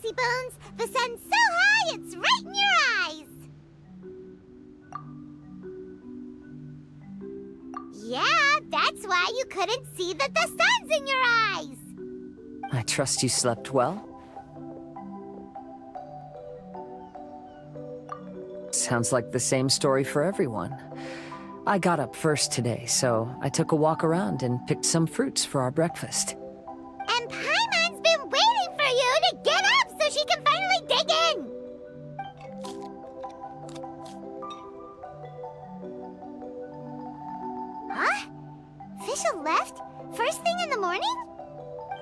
Oddysey Bones! The sun's so high, it's right in your eyes! Yeah, that's why you couldn't see that the sun's in your eyes! I trust you slept well? Sounds like the same story for everyone. I got up first today, so I took a walk around and picked some fruits for our breakfast. And Paimon's been waiting for you to get up so she can finally dig in! Huh? Fischl left? First thing in the morning?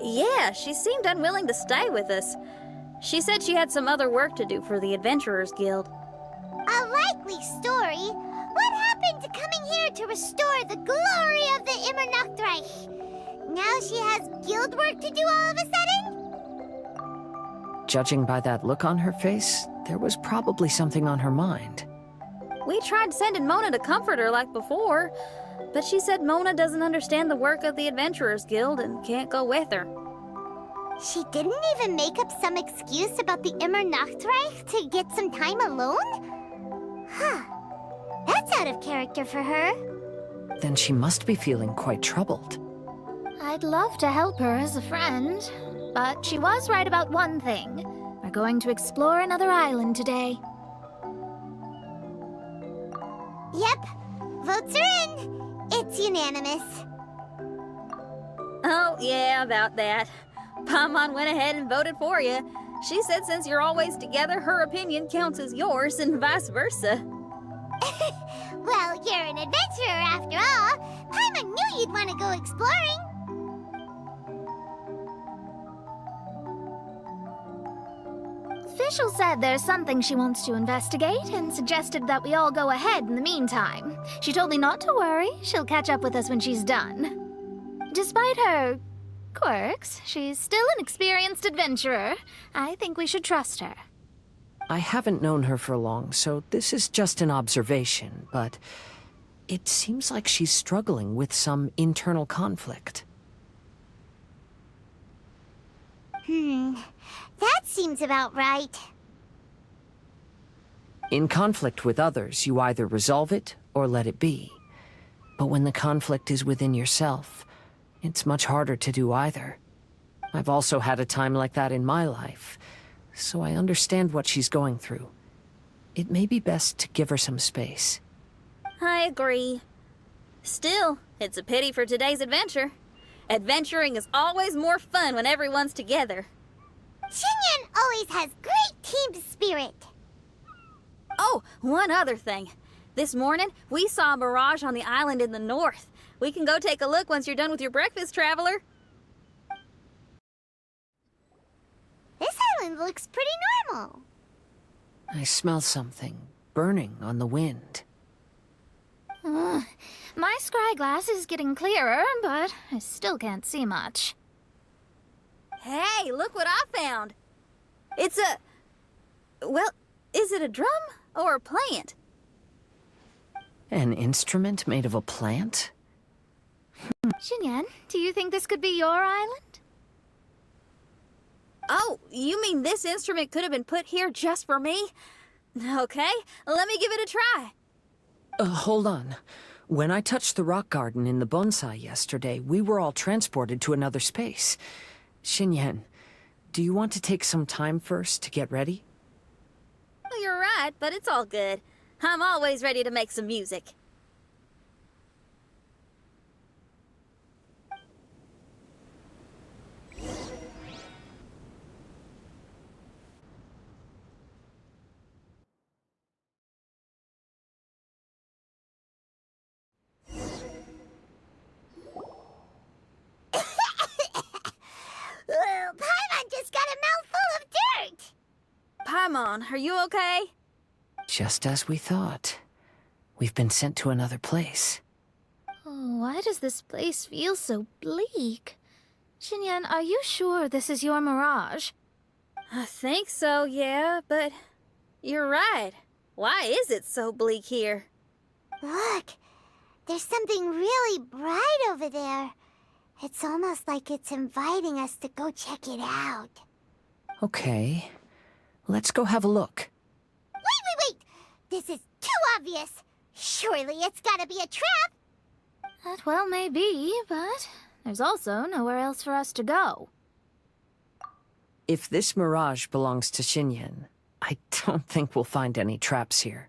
Yeah, she seemed unwilling to stay with us. She said she had some other work to do for the Adventurers Guild. A likely story. What happened to coming here to restore the glory of the Immernachtreich? Now she has guild work to do all of a sudden? Judging by that look on her face, there was probably something on her mind. We tried sending Mona to comfort her like before, but she said Mona doesn't understand the work of the Adventurers Guild and can't go with her. She didn't even make up some excuse about the Immernachtreich to get some time alone? Huh. That's out of character for her. Then she must be feeling quite troubled. I'd love to help her as a friend, but she was right about one thing. We're going to explore another island today. Yep. Votes are in. It's unanimous. Oh, yeah, about that. Paimon went ahead and voted for you. She said since you're always together, her opinion counts as yours and vice versa. Well, you're an adventurer after all. Paimon knew you'd want to go exploring. Fischl said there's something she wants to investigate and suggested that we all go ahead in the meantime. She told me not to worry. She'll catch up with us when she's done. Despite her quirks, she's still an experienced adventurer. I think we should trust her. I haven't known her for long, so this is just an observation, but it seems like she's struggling with some internal conflict. That seems about right. In conflict with others, you either resolve it or let it be. But when the conflict is within yourself, it's much harder to do either. I've also had a time like that in my life, so I understand what she's going through. It may be best to give her some space. I agree. Still, it's a pity for today's adventure. Adventuring is always more fun when everyone's together. Xinyan always has great team spirit. Oh, one other thing. This morning, we saw a mirage on the island in the north. We can go take a look once you're done with your breakfast, traveler. This island looks pretty normal. I smell something burning on the wind. My scry glass is getting clearer, but I still can't see much. Hey, look what I found. It's a... well, is it a drum or a plant? An instrument made of a plant? Xinyan, do you think this could be your island? Oh, you mean this instrument could have been put here just for me? Okay, let me give it a try. Hold on. When I touched the rock garden in the bonsai yesterday, we were all transported to another space. Xinyan, do you want to take some time first to get ready? Well, you're right, but it's all good. I'm always ready to make some music. Paimon just got a mouthful of dirt. Paimon, are you okay? Just as we thought. We've been sent to another place. Oh, why does this place feel so bleak? Xinyan, are you sure this is your mirage? I think so, yeah, but you're right. Why is it so bleak here? Look, there's something really bright over there. It's almost like it's inviting us to go check it out. Okay. Let's go have a look. Wait! This is too obvious. Surely it's gotta be a trap. That well may be, but there's also nowhere else for us to go. If this mirage belongs to Xinyan, I don't think we'll find any traps here.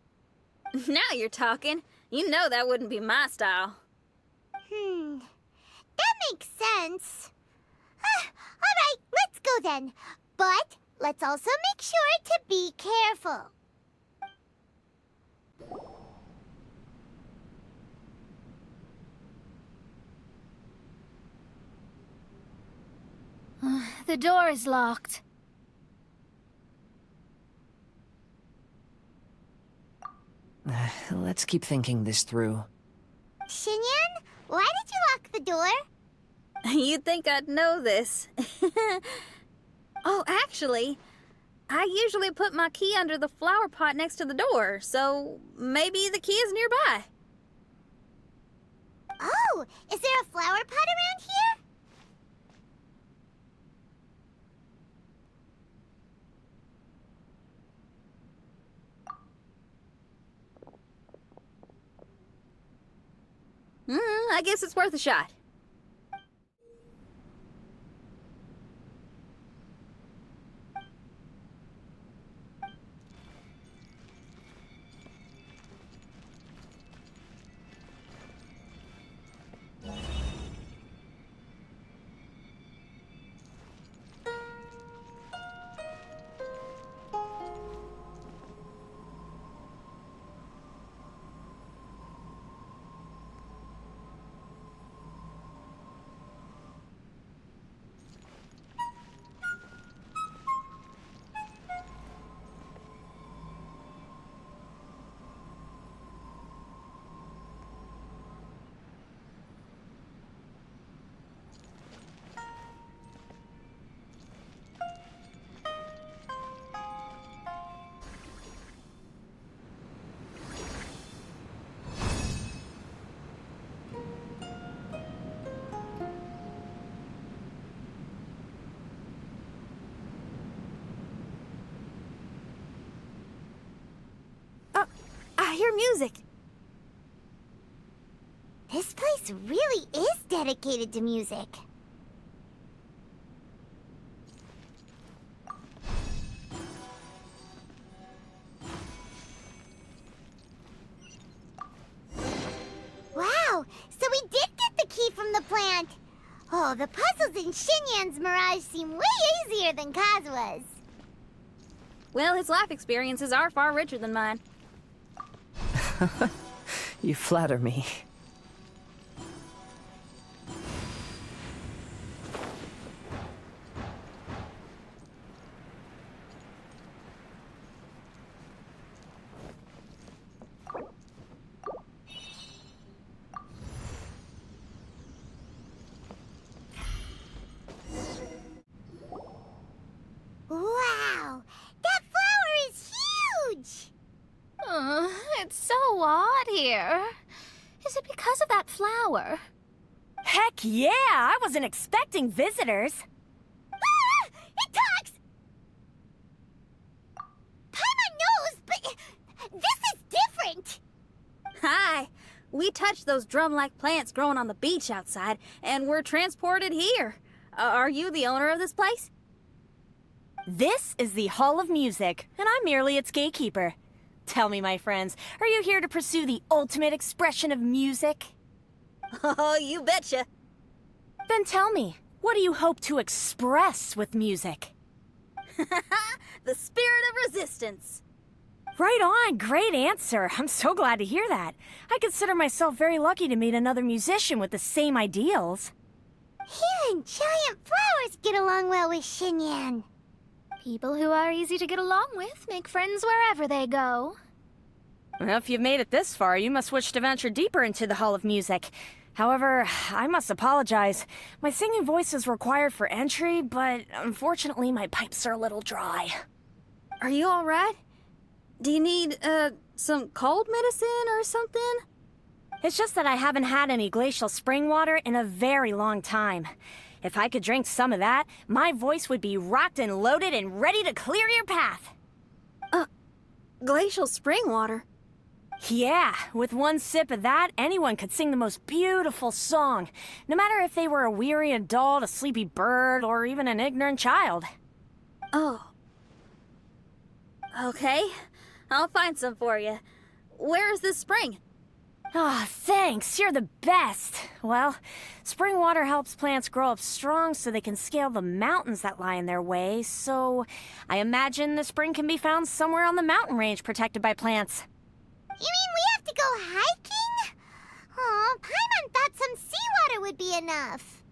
Now you're talking. You know that wouldn't be my style. That makes sense. Alright, let's go then. But let's also make sure to be careful. The door is locked. Let's keep thinking this through. Xinyan, why did you lock the door? You'd think I'd know this. Oh, actually, I usually put my key under the flower pot next to the door, so maybe the key is nearby. Oh, is there a flower pot around here? I guess it's worth a shot. I hear music. This place really is dedicated to music. Wow, so we did get the key from the plant. Oh, the puzzles in Xinyan's Mirage seem way easier than Kazua's. Well, his life experiences are far richer than mine. You flatter me. Wow, that flower is huge! It's so odd here. Is it because of that flower? Heck yeah! I wasn't expecting visitors. Ah! It talks! Paimon knows, but this is different! Hi! We touched those drum-like plants growing on the beach outside, and we're transported here. Are you the owner of this place? This is the Hall of Music, and I'm merely its gatekeeper. Tell me, my friends, are you here to pursue the ultimate expression of music? Oh, you betcha. Then tell me, what do you hope to express with music? The spirit of resistance. Right on, great answer. I'm so glad to hear that. I consider myself very lucky to meet another musician with the same ideals. Even giant flowers get along well with Xinyan. People who are easy to get along with make friends wherever they go. Well, if you've made it this far, you must wish to venture deeper into the Hall of Music. However, I must apologize. My singing voice is required for entry, but unfortunately my pipes are a little dry. Are you all right? Do you need, some cold medicine or something? It's just that I haven't had any glacial spring water in a very long time. If I could drink some of that, my voice would be rocked and loaded and ready to clear your path. Glacial spring water. Yeah, with one sip of that, anyone could sing the most beautiful song, no matter if they were a weary adult, a sleepy bird, or even an ignorant child. Oh. Okay, I'll find some for you. Where is this spring? Ah, thanks, you're the best. Well, spring water helps plants grow up strong so they can scale the mountains that lie in their way, so I imagine the spring can be found somewhere on the mountain range protected by plants. You mean we have to go hiking? Aw, Paimon thought some seawater would be enough.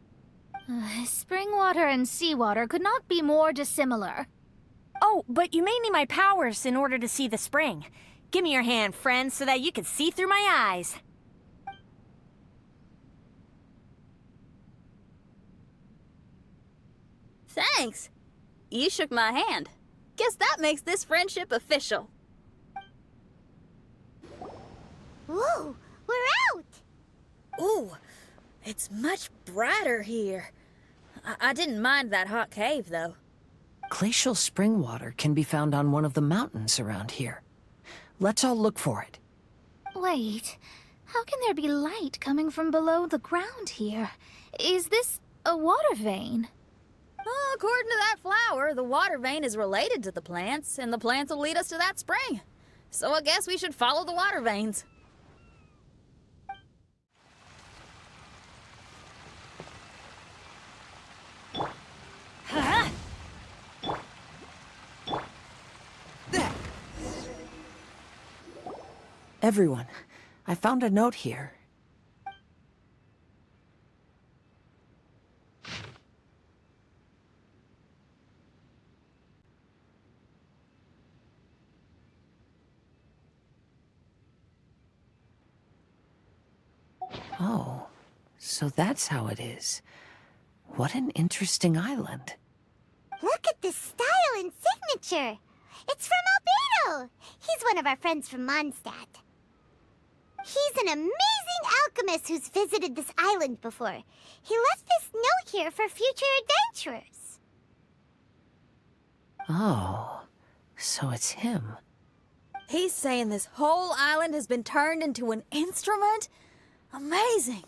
Spring water and seawater could not be more dissimilar. Oh, but you may need my powers in order to see the spring. Give me your hand, friend, so that you can see through my eyes. Thanks. You shook my hand. Guess that makes this friendship official. Whoa, we're out! Ooh, it's much brighter here. I didn't mind that hot cave, though. Glacial spring water can be found on one of the mountains around here. Let's all look for it. Wait, how can there be light coming from below the ground here? Is this a water vein? Well, according to that flower, the water vein is related to the plants, and the plants will lead us to that spring. So I guess we should follow the water veins. Everyone, I found a note here. Oh, so that's how it is. What an interesting island. Look at this style and signature. It's from Albedo. He's one of our friends from Mondstadt. He's an amazing alchemist who's visited this island before. He left this note here for future adventurers. Oh, so it's him. He's saying this whole island has been turned into an instrument? Amazing!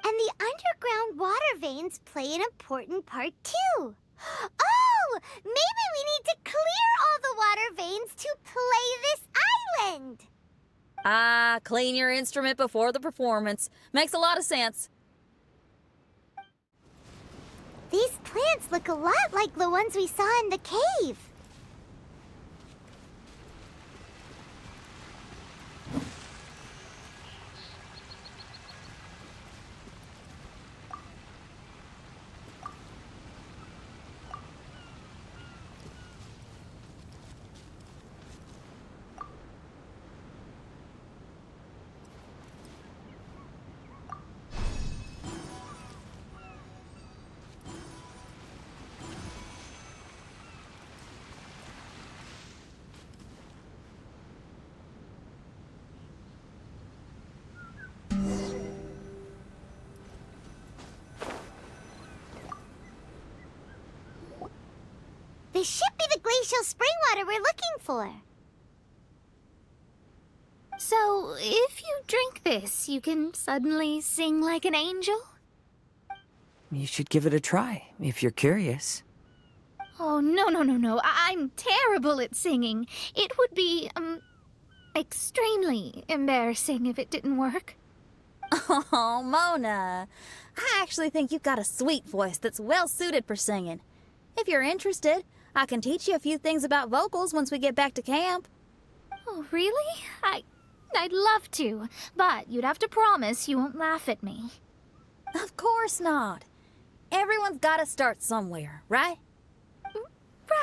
And the underground water veins play an important part too. Oh, maybe we need to clear all the water veins to play this island. Ah, clean your instrument before the performance. Makes a lot of sense. These plants look a lot like the ones we saw in the cave. This should be the glacial spring water we're looking for. So, if you drink this, you can suddenly sing like an angel? You should give it a try, if you're curious. Oh, no. I'm terrible at singing. It would be, extremely embarrassing if it didn't work. Oh, Mona. I actually think you've got a sweet voice that's well suited for singing. If you're interested, I can teach you a few things about vocals once we get back to camp. Oh, really? I'd love to, but you'd have to promise you won't laugh at me. Of course not. Everyone's gotta start somewhere, right?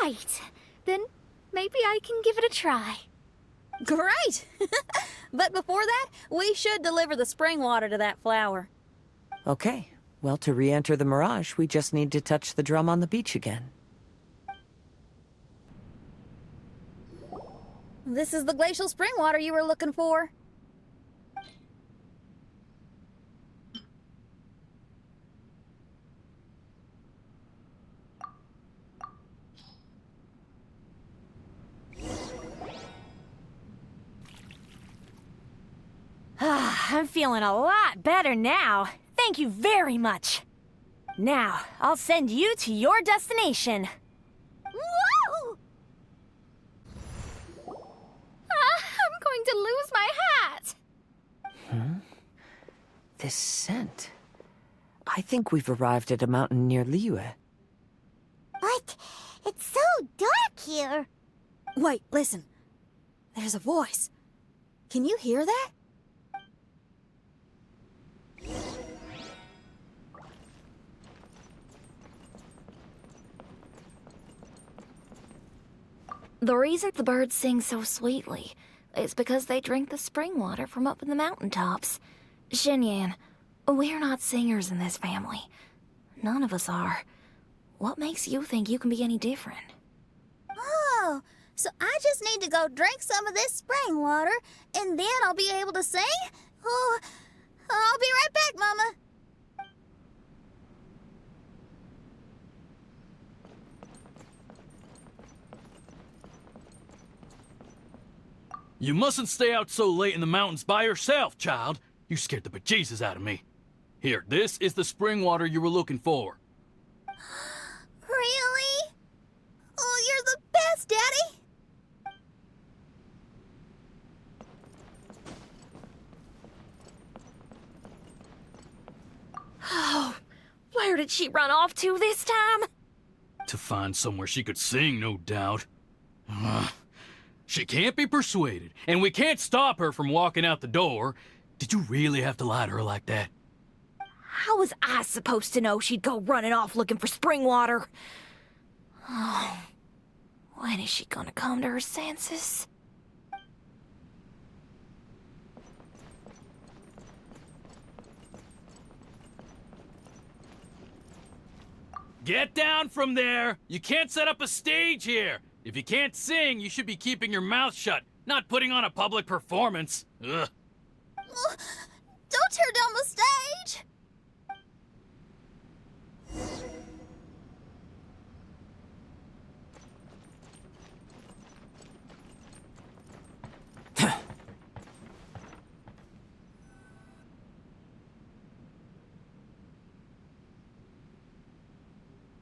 Right. Then maybe I can give it a try. Great! But before that, we should deliver the spring water to that flower. Okay, well, to re-enter the Mirage, we just need to touch the drum on the beach again. This is the glacial spring water you were looking for. I'm feeling a lot better now. Thank you very much. Now, I'll send you to your destination. Whoa! I'm going to lose my hat! This scent. I think we've arrived at a mountain near Liyue. But it's so dark here. Wait, listen. There's a voice. Can you hear that? The reason the birds sing so sweetly is because they drink the spring water from up in the mountaintops. Xinyan, we're not singers in this family. None of us are. What makes you think you can be any different? Oh, so I just need to go drink some of this spring water, and then I'll be able to sing? Oh, I'll be right back, Mama. You mustn't stay out so late in the mountains by yourself, child. You scared the bejesus out of me. Here, this is the spring water you were looking for. Really? Oh, you're the best, Daddy. Oh, where did she run off to this time? To find somewhere she could sing, no doubt. She can't be persuaded, and we can't stop her from walking out the door. Did you really have to lie to her like that? How was I supposed to know she'd go running off looking for spring water? Oh, when is she gonna come to her senses? Get down from there! You can't set up a stage here! If you can't sing, you should be keeping your mouth shut, not putting on a public performance. Ugh. Don't tear down the stage.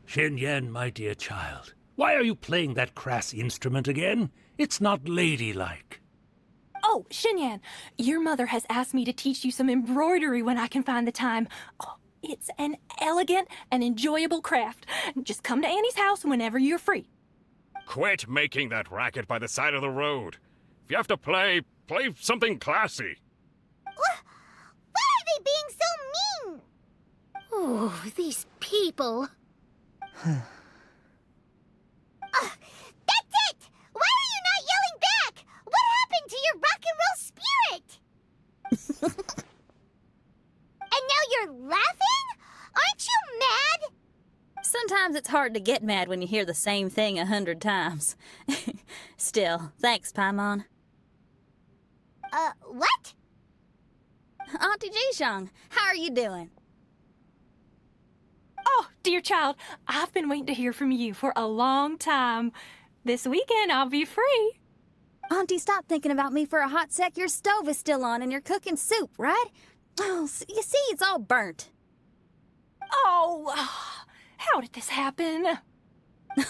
Xinyan, my dear child, why are you playing that crass instrument again? It's not ladylike. Oh, Xinyan, your mother has asked me to teach you some embroidery when I can find the time. Oh, it's an elegant and enjoyable craft. Just come to Annie's house whenever you're free. Quit making that racket by the side of the road. If you have to play something classy. Why are they being so mean? Oh, these people. That's it! Why are you not yelling back? What happened to your rock and roll spirit? And now you're laughing? Aren't you mad? Sometimes it's hard to get mad when you hear the same thing 100 times. Still, thanks, Paimon. What? Auntie Jishang, how are you doing? Oh, dear child, I've been waiting to hear from you for a long time. This weekend, I'll be free. Auntie, stop thinking about me for a hot sec. Your stove is still on and you're cooking soup, right? Oh, you see, it's all burnt. Oh, how did this happen?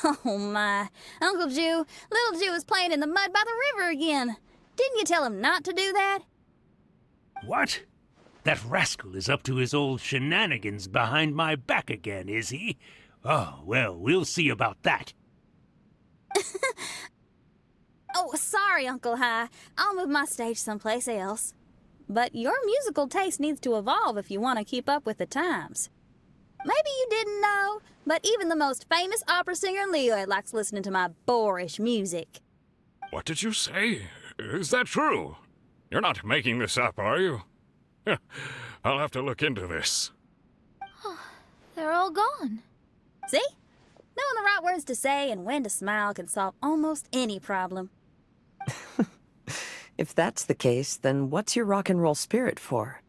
Oh, my. Uncle Jew, little Jew is playing in the mud by the river again. Didn't you tell him not to do that? What? That rascal is up to his old shenanigans behind my back again, is he? Oh, well, we'll see about that. Oh, sorry, Uncle High. I'll move my stage someplace else. But your musical taste needs to evolve if you want to keep up with the times. Maybe you didn't know, but even the most famous opera singer in Liyue likes listening to my boorish music. What did you say? Is that true? You're not making this up, are you? I'll have to look into this. They're all gone. See? Knowing the right words to say and when to smile can solve almost any problem. If that's the case, then what's your rock and roll spirit for?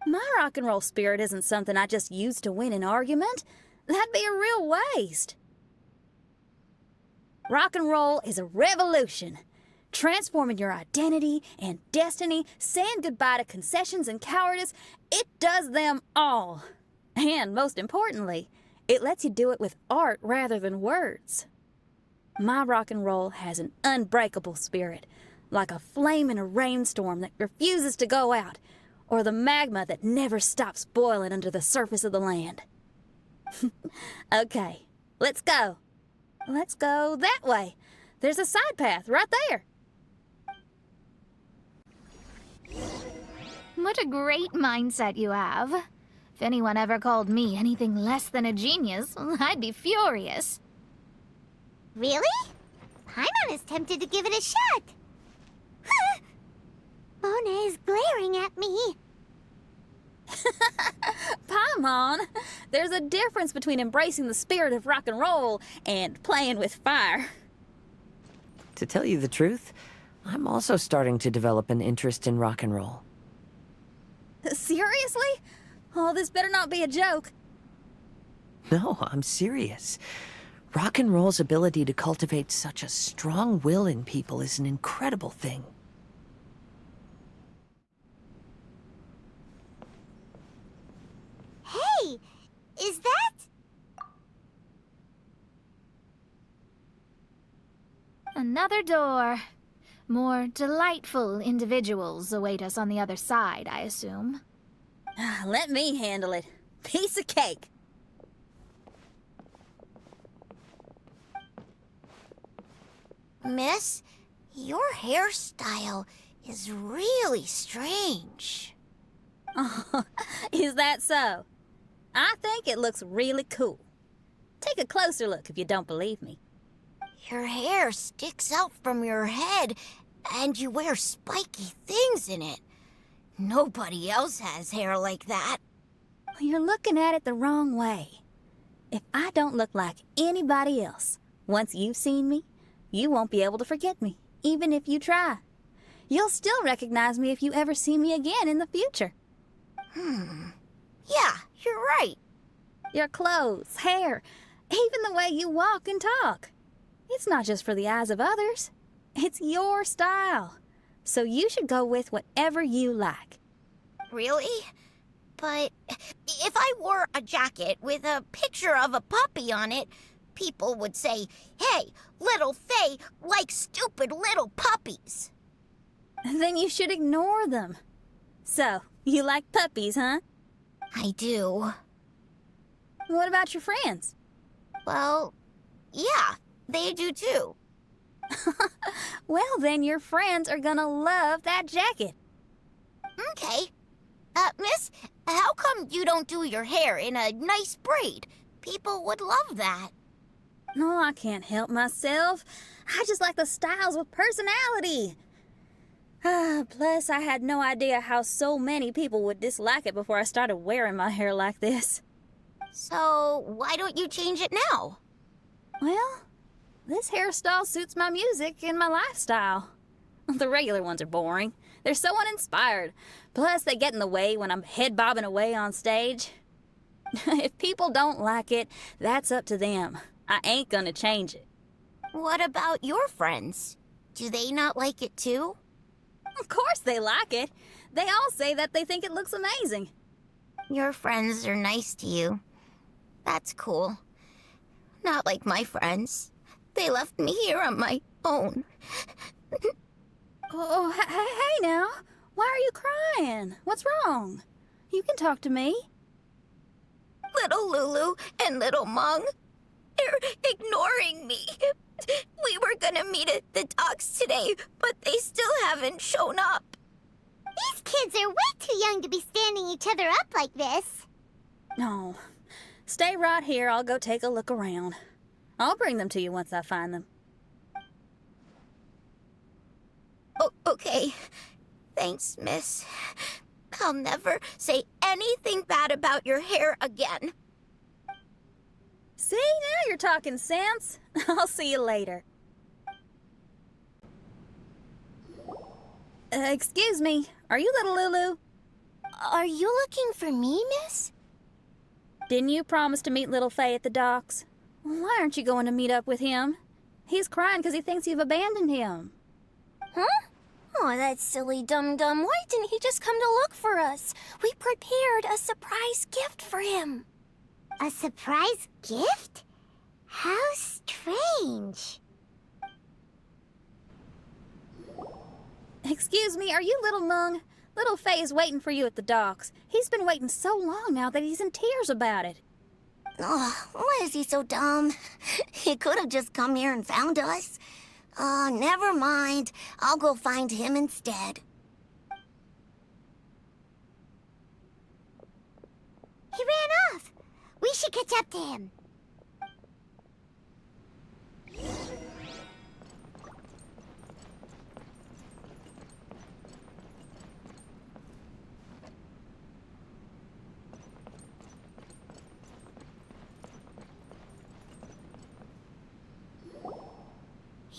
My rock and roll spirit isn't something I just use to win an argument. That'd be a real waste. Rock and roll is a revolution. Transforming your identity and destiny, saying goodbye to concessions and cowardice, it does them all. And most importantly, it lets you do it with art rather than words. My rock and roll has an unbreakable spirit, like a flame in a rainstorm that refuses to go out, or the magma that never stops boiling under the surface of the land. Okay, let's go. Let's go that way. There's a side path right there. What a great mindset you have. If anyone ever called me anything less than a genius, I'd be furious. Really? Paimon is tempted to give it a shot. Mona is glaring at me. Paimon, there's a difference between embracing the spirit of rock and roll and playing with fire. To tell you the truth, I'm also starting to develop an interest in rock and roll. Seriously? Oh, this better not be a joke. No, I'm serious. Rock and roll's ability to cultivate such a strong will in people is an incredible thing. Hey, is that... Another door. More delightful individuals await us on the other side, I assume. Let me handle it. Piece of cake. Miss, your hairstyle is really strange. Oh, is that so? I think it looks really cool. Take a closer look if you don't believe me. Your hair sticks out from your head, and you wear spiky things in it. Nobody else has hair like that. You're looking at it the wrong way. If I don't look like anybody else, once you've seen me, you won't be able to forget me, even if you try. You'll still recognize me if you ever see me again in the future. Yeah, you're right. Your clothes, hair, even the way you walk and talk. It's not just for the eyes of others. It's your style. So you should go with whatever you like. Really? But if I wore a jacket with a picture of a puppy on it, people would say, "Hey, little Faye likes stupid little puppies." Then you should ignore them. So, you like puppies, huh? I do. What about your friends? Well, yeah, they do too. Well, then your friends are gonna love that jacket. Okay. Miss, how come you don't do your hair in a nice braid? People would love that. No, I can't help myself. I just like the styles with personality. Plus, I had no idea how so many people would dislike it before I started wearing my hair like this. So, why don't you change it now? Well, this hairstyle suits my music and my lifestyle. The regular ones are boring. They're so uninspired. Plus, they get in the way when I'm head bobbing away on stage. If people don't like it, that's up to them. I ain't gonna change it. What about your friends? Do they not like it too? Of course they like it. They all say that they think it looks amazing. Your friends are nice to you. That's cool. Not like my friends. They left me here on my own. Oh, hey now. Why are you crying? What's wrong? You can talk to me. Little Lulu and little Mung, they're ignoring me. We were gonna meet at the docks today, but they still haven't shown up. These kids are way too young to be standing each other up like this. No. Stay right here. I'll go take a look around. I'll bring them to you once I find them. Oh, okay. Thanks, miss. I'll never say anything bad about your hair again. See, now you're talking sense. I'll see you later. Excuse me. Are you little Lulu? Are you looking for me, miss? Didn't you promise to meet little Faye at the docks? Why aren't you going to meet up with him? He's crying because he thinks you've abandoned him. Huh? Oh, that silly dum-dum. Why didn't he just come to look for us? We prepared a surprise gift for him. A surprise gift? How strange. Excuse me, are you Little Mung? Little Faye is waiting for you at the docks. He's been waiting so long now that he's in tears about it. Oh, why is he so dumb? He could have just come here and found us. Never mind. I'll go find him instead. He ran off. We should catch up to him.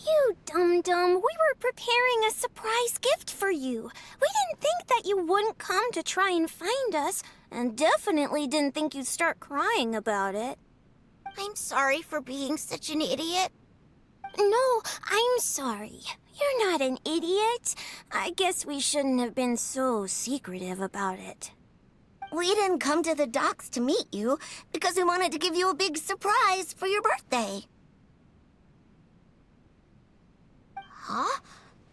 You dum-dum, we were preparing a surprise gift for you. We didn't think that you wouldn't come to try and find us, and definitely didn't think you'd start crying about it. I'm sorry for being such an idiot. No, I'm sorry. You're not an idiot. I guess we shouldn't have been so secretive about it. We didn't come to the docks to meet you because we wanted to give you a big surprise for your birthday. Huh?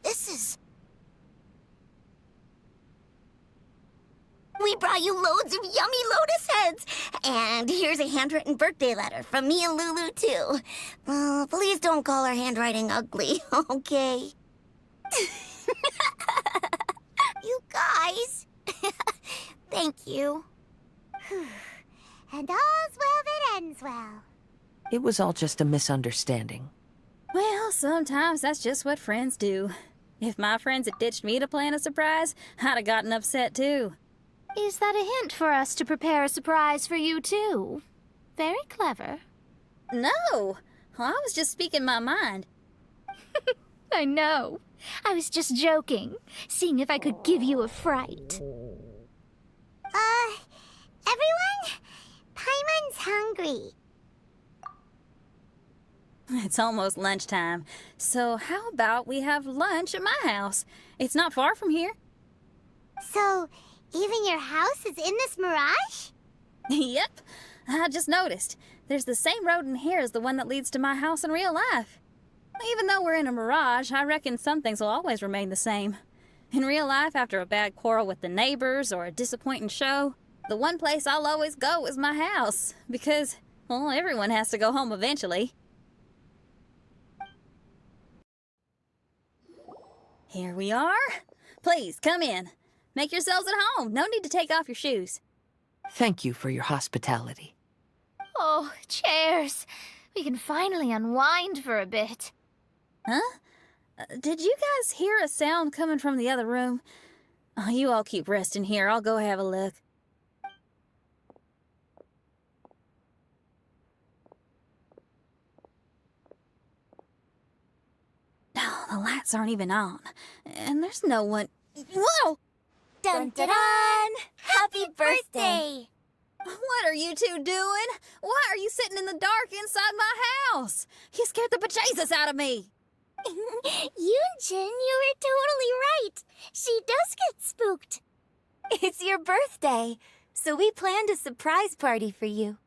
This is... We brought you loads of yummy lotus heads! And here's a handwritten birthday letter from me and Lulu, too. Please don't call our handwriting ugly, okay? You guys! Thank you. And all's well that ends well. It was all just a misunderstanding. Well, sometimes that's just what friends do. If my friends had ditched me to plan a surprise, I'd have gotten upset too. Is that a hint for us to prepare a surprise for you, too? Very clever. No! I was just speaking my mind. I know. I was just joking, seeing if I could give you a fright. Everyone? Paimon's hungry. It's almost lunchtime, so how about we have lunch at my house? It's not far from here. So, even your house is in this mirage? Yep, I just noticed. There's the same road in here as the one that leads to my house in real life. Even though we're in a mirage, I reckon some things will always remain the same. In real life, after a bad quarrel with the neighbors or a disappointing show, the one place I'll always go is my house, because, well, everyone has to go home eventually. Here we are. Please, come in. Make yourselves at home. No need to take off your shoes. Thank you for your hospitality. Oh, chairs. We can finally unwind for a bit. Huh? Did you guys hear a sound coming from the other room? Oh, you all keep resting here. I'll go have a look. No, the lights aren't even on. And there's no one... Whoa! Dun-dun-dun! Happy birthday! What are you two doing? Why are you sitting in the dark inside my house? You scared the bejesus out of me. Yunjin, you were totally right. She does get spooked. It's your birthday, so we planned a surprise party for you.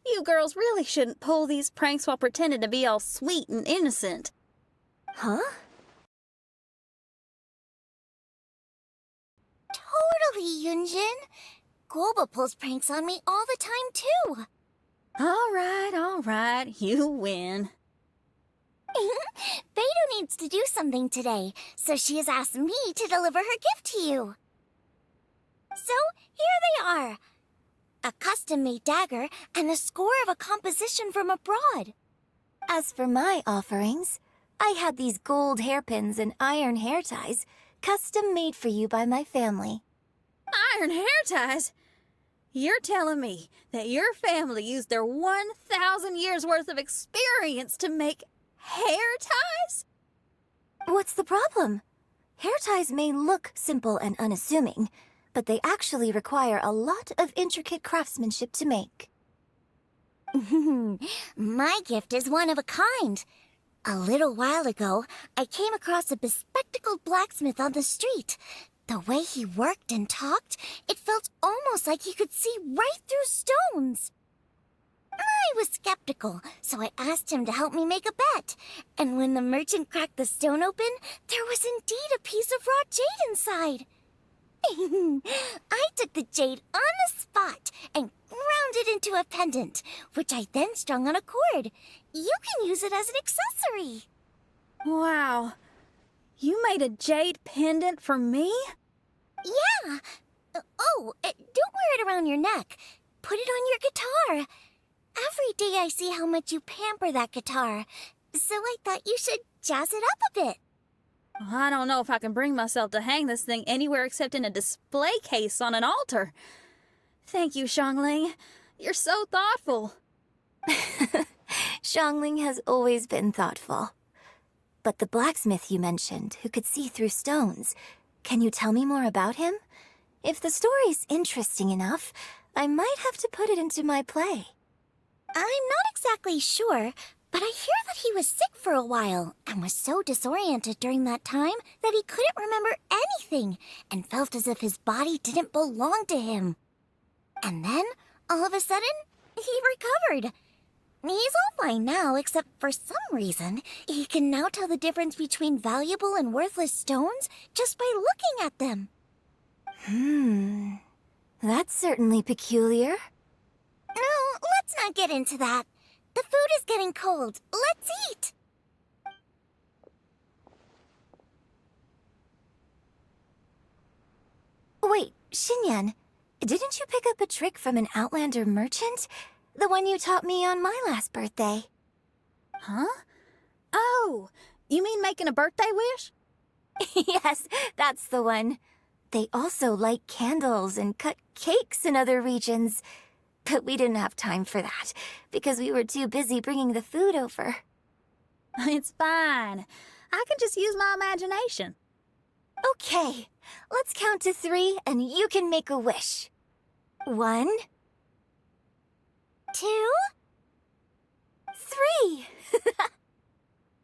You girls really shouldn't pull these pranks while pretending to be all sweet and innocent. Huh? Totally, Yunjin. Golba pulls pranks on me all the time, too. All right, you win. Beidou needs to do something today, so she has asked me to deliver her gift to you. So, here they are. A custom-made dagger and a score of a composition from abroad. As for my offerings, I had these gold hairpins and iron hair ties, custom-made for you by my family. Iron hair ties? You're telling me that your family used their 1,000 years worth of experience to make hair ties? What's the problem? Hair ties may look simple and unassuming, but they actually require a lot of intricate craftsmanship to make. My gift is one of a kind. A little while ago, I came across a bespectacled blacksmith on the street. The way he worked and talked, it felt almost like he could see right through stones. I was skeptical, so I asked him to help me make a bet. And when the merchant cracked the stone open, there was indeed a piece of raw jade inside. I took the jade on the spot and ground it into a pendant, which I then strung on a cord. You can use it as an accessory. Wow. You made a jade pendant for me? Yeah. Don't wear it around your neck. Put it on your guitar. Every day I see how much you pamper that guitar, so I thought you should jazz it up a bit. I don't know if I can bring myself to hang this thing anywhere except in a display case on an altar. Thank you, Xiangling. You're so thoughtful. Xiangling has always been thoughtful. But the blacksmith you mentioned, who could see through stones, can you tell me more about him? If the story's interesting enough, I might have to put it into my play. I'm not exactly sure, but I hear that he was sick for a while and was so disoriented during that time that he couldn't remember anything and felt as if his body didn't belong to him. And then, all of a sudden, he recovered. He's all fine now, except for some reason, he can now tell the difference between valuable and worthless stones just by looking at them. That's certainly peculiar. No, let's not get into that. The food is getting cold. Let's eat! Wait, Xinyan, didn't you pick up a trick from an Outlander merchant? The one you taught me on my last birthday. Huh? Oh, you mean making a birthday wish? Yes, that's the one. They also light candles and cut cakes in other regions. But we didn't have time for that, because we were too busy bringing the food over. It's fine. I can just use my imagination. Okay, let's count to 3 and you can make a wish. 1, 2,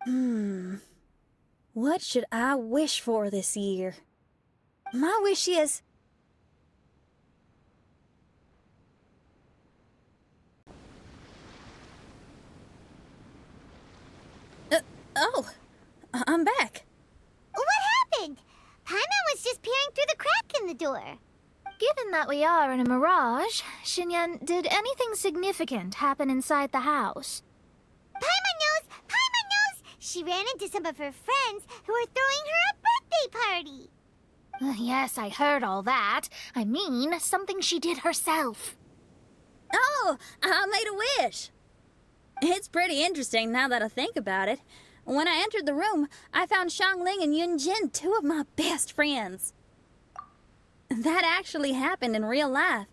3. What should I wish for this year? My wish is... I'm back. What happened? Paimon was just peering through the crack in the door. Given that we are in a mirage, Xinyan, did anything significant happen inside the house? Paimon knows! Paimon knows! She ran into some of her friends who were throwing her a birthday party. Yes, I heard all that. I mean, something she did herself. Oh, I made a wish. It's pretty interesting now that I think about it. When I entered the room, I found Xiangling and Yunjin, 2 of my best friends. That actually happened in real life.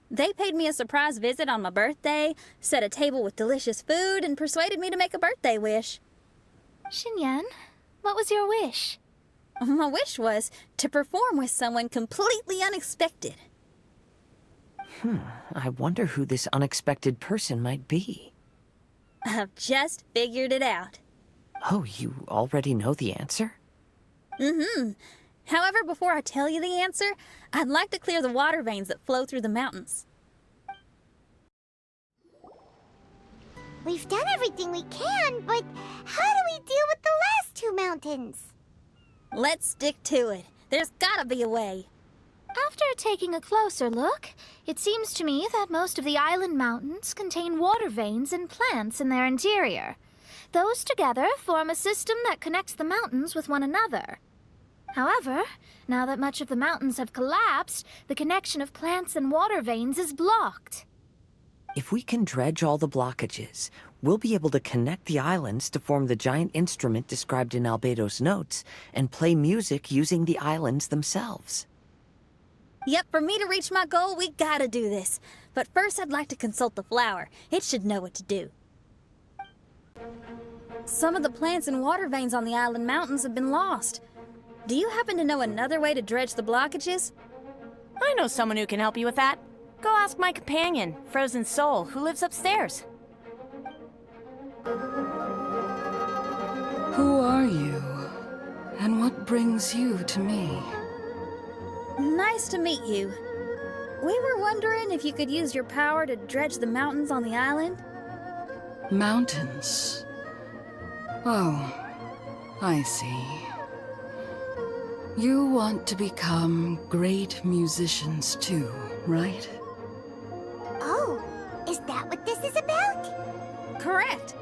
They paid me a surprise visit on my birthday, set a table with delicious food, and persuaded me to make a birthday wish. Xinyan, what was your wish? My wish was to perform with someone completely unexpected. I wonder who this unexpected person might be. I've just figured it out. Oh, you already know the answer? However, before I tell you the answer, I'd like to clear the water veins that flow through the mountains. We've done everything we can, but how do we deal with the last 2 mountains? Let's stick to it. There's gotta be a way. After taking a closer look, it seems to me that most of the island mountains contain water veins and plants in their interior. Those together form a system that connects the mountains with one another. However, now that much of the mountains have collapsed, the connection of plants and water veins is blocked. If we can dredge all the blockages, we'll be able to connect the islands to form the giant instrument described in Albedo's notes and play music using the islands themselves. Yep, for me to reach my goal, we gotta do this. But first, I'd like to consult the flower. It should know what to do. Some of the plants and water veins on the island mountains have been lost. Do you happen to know another way to dredge the blockages? I know someone who can help you with that. Go ask my companion, Frozen Soul, who lives upstairs. Who are you? And what brings you to me? Nice to meet you. We were wondering if you could use your power to dredge the mountains on the island. Mountains? Oh, I see. You want to become great musicians too, right? Oh, is that what this is about? Correct.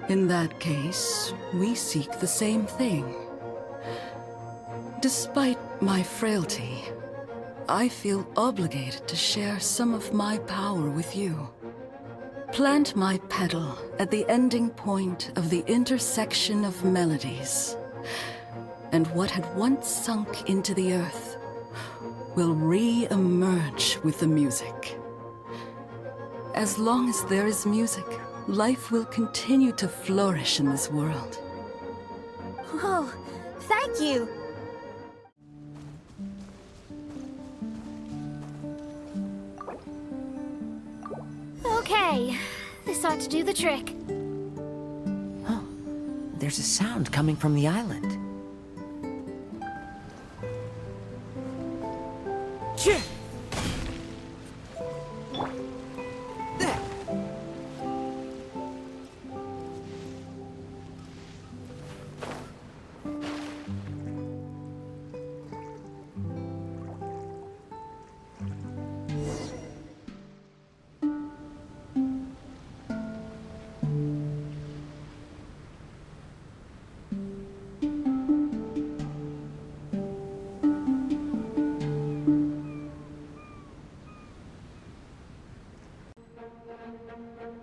In that case, we seek the same thing. Despite my frailty, I feel obligated to share some of my power with you. Plant my petal at the ending point of the intersection of melodies, and what had once sunk into the earth will re-emerge with the music. As long as there is music, life will continue to flourish in this world. Oh, thank you. Okay, this ought to do the trick. Oh, there's a sound coming from the island.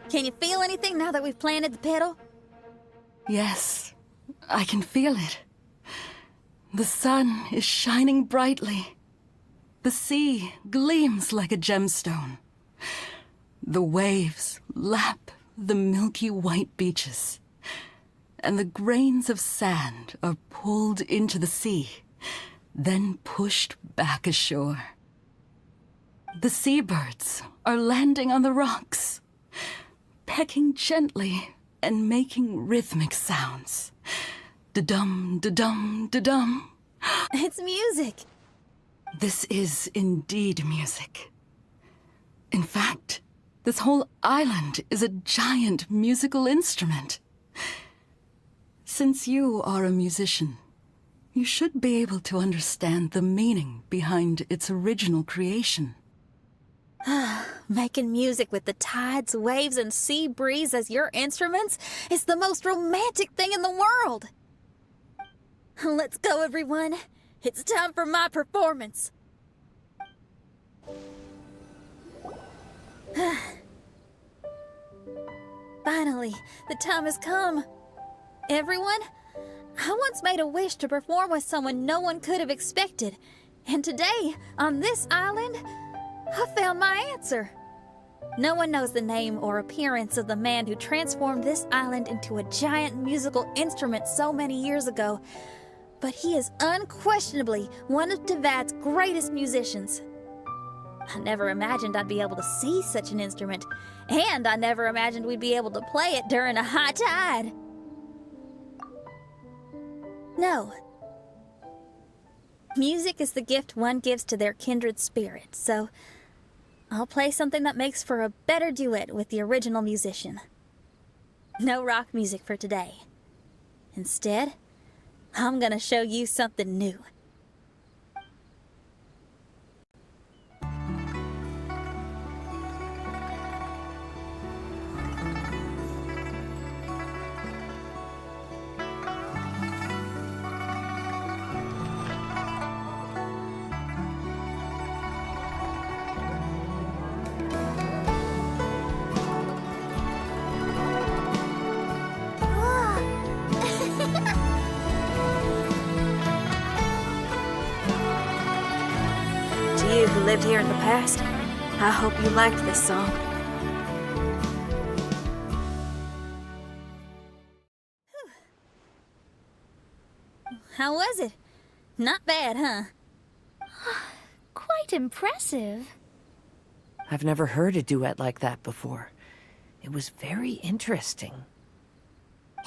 Can you feel anything now that we've planted the petal? Yes, I can feel it. The sun is shining brightly. The sea gleams like a gemstone. The waves lap the milky white beaches, and the grains of sand are pulled into the sea, then pushed back ashore. The seabirds are landing on the rocks, pecking gently and making rhythmic sounds. Da-dum, da-dum, da-dum. It's music. This is indeed music. In fact, this whole island is a giant musical instrument. Since you are a musician, you should be able to understand the meaning behind its original creation. Making music with the tides, waves, and sea breeze as your instruments is the most romantic thing in the world. Let's go, everyone. It's time for my performance. Finally, the time has come. Everyone, I once made a wish to perform with someone no one could have expected. And today, on this island, I found my answer. No one knows the name or appearance of the man who transformed this island into a giant musical instrument so many years ago, but he is unquestionably one of Teyvat's greatest musicians. I never imagined I'd be able to see such an instrument, and I never imagined we'd be able to play it during a high tide. No. Music is the gift one gives to their kindred spirit, so I'll play something that makes for a better duet with the original musician. No rock music for today. Instead, I'm gonna show you something new. To you who lived here in the past, I hope you liked this song. How was it? Not bad, huh? Quite impressive. I've never heard a duet like that before. It was very interesting.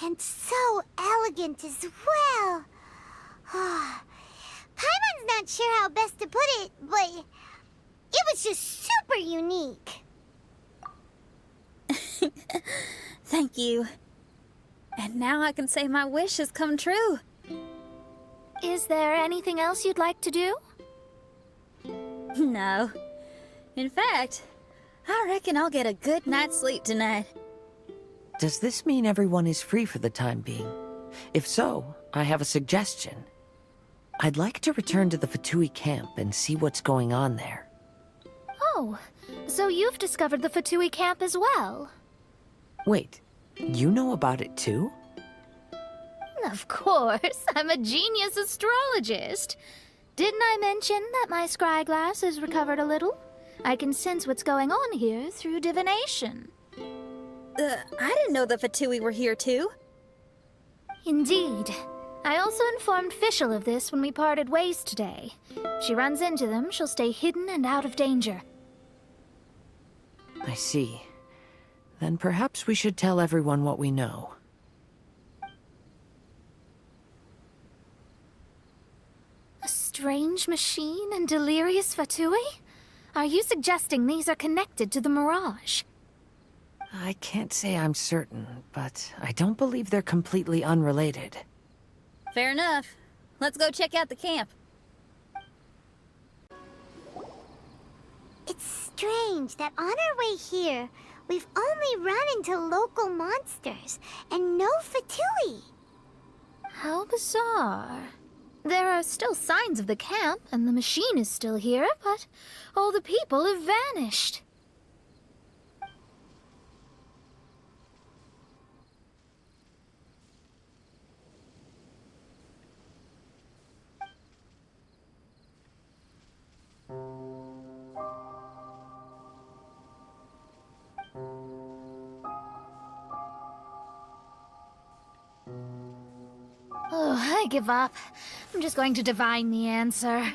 And so elegant as well. Paimon's not sure how best to put it, but it was just super unique. Thank you. And now I can say my wish has come true. Is there anything else you'd like to do? No. In fact, I reckon I'll get a good night's sleep tonight. Does this mean everyone is free for the time being? If so, I have a suggestion. I'd like to return to the Fatui camp and see what's going on there. Oh, so you've discovered the Fatui camp as well? Wait, you know about it too? Of course, I'm a genius astrologist. Didn't I mention that my scryglass has recovered a little? I can sense what's going on here through divination. I didn't know the Fatui were here too. Indeed. I also informed Fischl of this when we parted ways today. If she runs into them, she'll stay hidden and out of danger. I see. Then perhaps we should tell everyone what we know. A strange machine and delirious Fatui? Are you suggesting these are connected to the Mirage? I can't say I'm certain, but I don't believe they're completely unrelated. Fair enough. Let's go check out the camp. It's strange that on our way here, we've only run into local monsters and no Fatui. How bizarre. There are still signs of the camp, and the machine is still here, but all the people have vanished. Oh, I give up. I'm just going to divine the answer.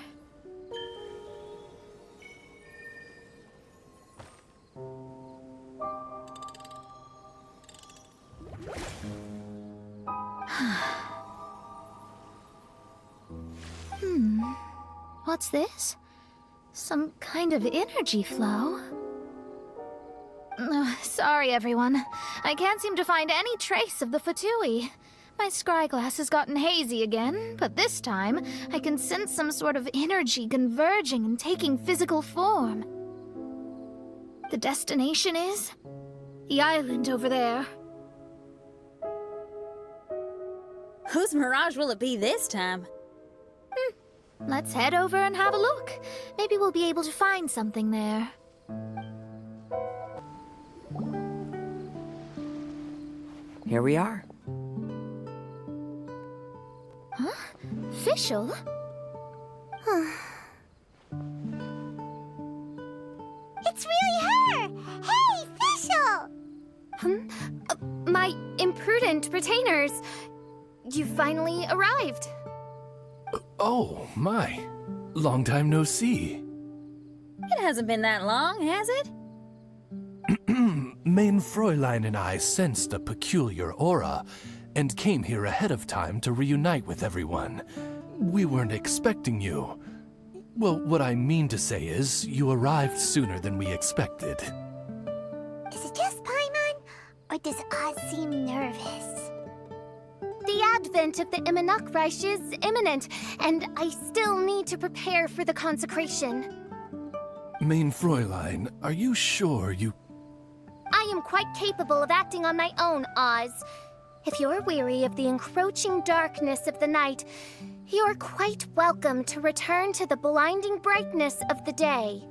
What's this? Some kind of energy flow? Sorry, everyone. I can't seem to find any trace of the Fatui. My scryglass has gotten hazy again, but this time I can sense some sort of energy converging and taking physical form. The destination is the island over there. Whose mirage will it be this time? Let's head over and have a look. Maybe we'll be able to find something there. Here we are. Huh? Fischl? It's really her! Hey, Fischl! My imprudent retainers. You finally arrived. Oh, my. Long time no see. It hasn't been that long, has it? Main Fräulein and I sensed a peculiar aura and came here ahead of time to reunite with everyone. We weren't expecting you. Well, what I mean to say is, you arrived sooner than we expected. Is it just Paimon? Or does Oz seem nervous? The advent of the Immunachreich is imminent, and I still need to prepare for the consecration. Main Fräulein, are you sure you... I am quite capable of acting on my own, Oz. If you're weary of the encroaching darkness of the night, you're quite welcome to return to the blinding brightness of the day.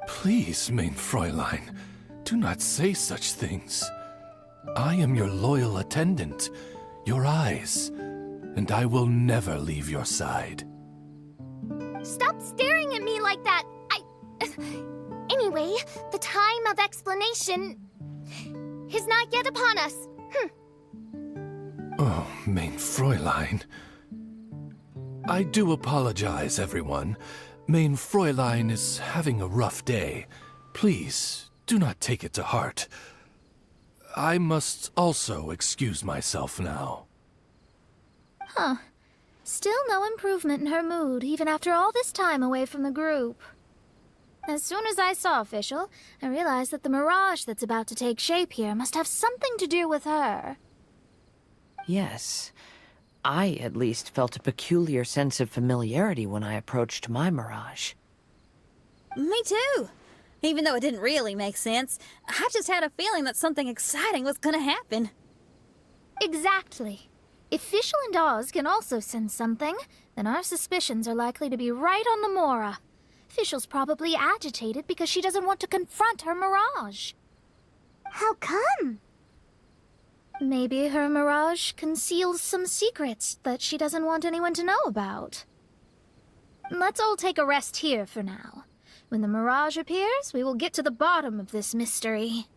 Please, Main Fräulein, do not say such things. I am your loyal attendant, your eyes, and I will never leave your side. Stop staring at me like that! Anyway, the time of explanation is not yet upon us. Oh, Main Fräulein. I do apologize, everyone. Main Fräulein is having a rough day. Please, do not take it to heart. I must also excuse myself now. Huh. Still no improvement in her mood, even after all this time away from the group. As soon as I saw Fischl, I realized that the mirage that's about to take shape here must have something to do with her. Yes. I, at least, felt a peculiar sense of familiarity when I approached my mirage. Me too. Even though it didn't really make sense, I just had a feeling that something exciting was gonna happen. Exactly. If Fischl and Oz can also sense something, then our suspicions are likely to be right on the Mora. Fischl's probably agitated because she doesn't want to confront her mirage. How come? Maybe her mirage conceals some secrets that she doesn't want anyone to know about. Let's all take a rest here for now. When the mirage appears, we will get to the bottom of this mystery.